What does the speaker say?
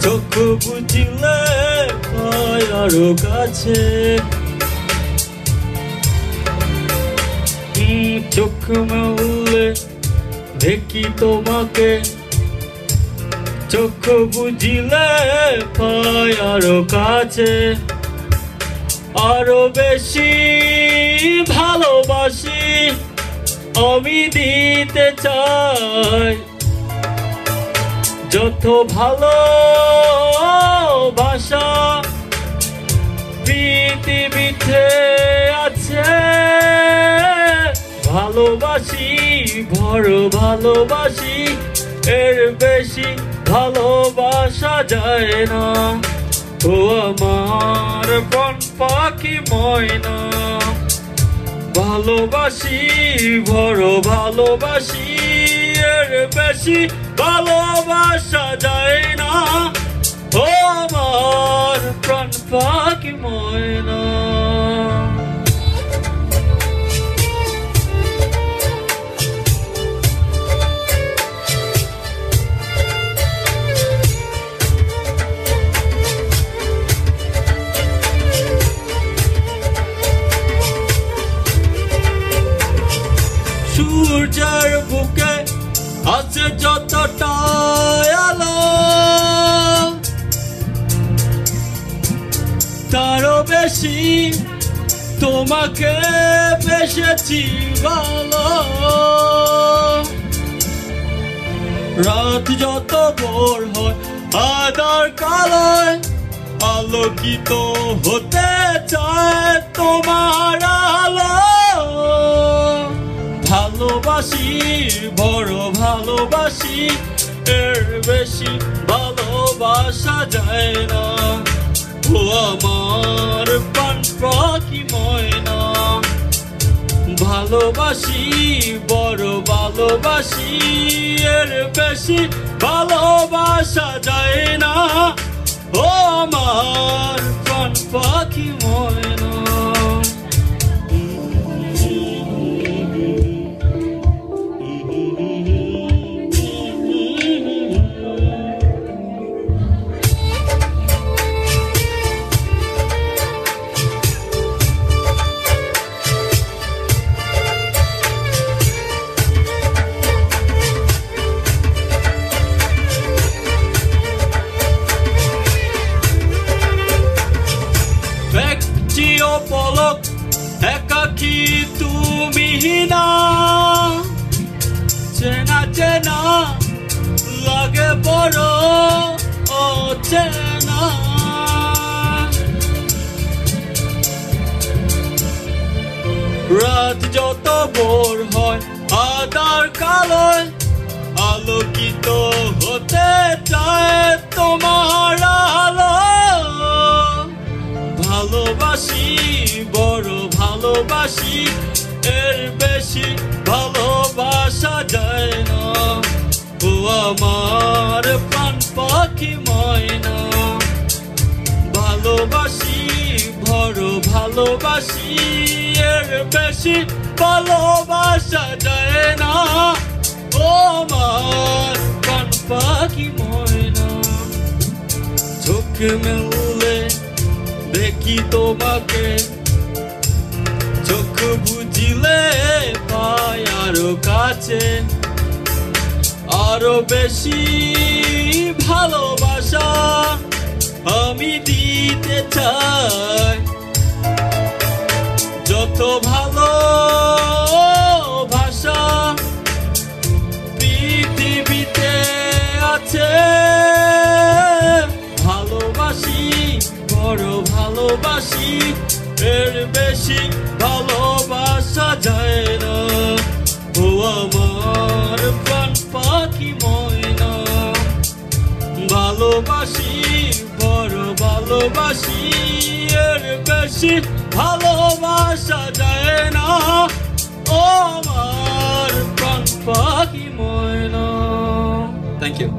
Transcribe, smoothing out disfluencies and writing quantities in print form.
চোখ বুঝিলে পাই আরো কাছে, চোখ মেললে দেখি তোমাকে, চোখ বুঝিলে পাই আরো কাছে, আরো বেশি ভালোবাসি আমি দিতে চাই। যত ভালোবাসা পৃথিবীতে আছে, ভালোবাসি বড় ভালোবাসি, এর বেশি ভালোবাসা যায় না। ও আমার প্রাণ পাখি ময়না, ভালোবাসি বড় ভালোবাসি, এর বেশি ভালোবাসা যায় না। ও আমার প্রাণ পাখি ময়না। সূর্যের বুকে আছে যতটা আলো, তারও বেশি তোমাকে বেসেছি ভালো। রাত যত ভোর হয় আধার কালোয় আলোকিত হতে চায় তোমার আলো। ভালোবাসি বড় ভালোবাসি, এর বেশি ভালোবাসা যায় না। ও আমার প্রাণ পাখি ময়না, ভালোবাসি বড় ভালোবাসি, এর বেশি ভালোবাসা যায় না। ও আমার প্রাণ পাখি ময়না। পলক একাকি তুমি না, চেনা চেনা লাগে বড় অচেনা। রাত যত ভোর হয় আধার কালোয় আলোকিত হতে চায় তোমার আলো। ভালোবাসি বড় ভালোবাসি, এর বেশি ভালোবাসা যায় না। ও আমার প্রাণ পাখি ময়না, ভালোবাসি বড় ভালোবাসি, এর বেশি ভালোবাসা যায় না। ও আমার প্রাণ পাখি ময়না, চোখ মেললে দেখি তোমাকে, চোখ বুঝিলে পাই আরো কাছে, আরো বেশি ভালোবাসা আমি দিতে চাই। যত ভালোবাসা পৃথিবীতে আছে, ভালোবাসি বড় ভালোবাসি, এর বেশি ভালোবাসা যায় না। ও আমার প্রাণ পাখি ময়না, ভালোবাসি বড় ভালোবাসি, এর বেশি ভালোবাসা যায় না। ও আমার প্রাণ পাখি ময়না। Thank you.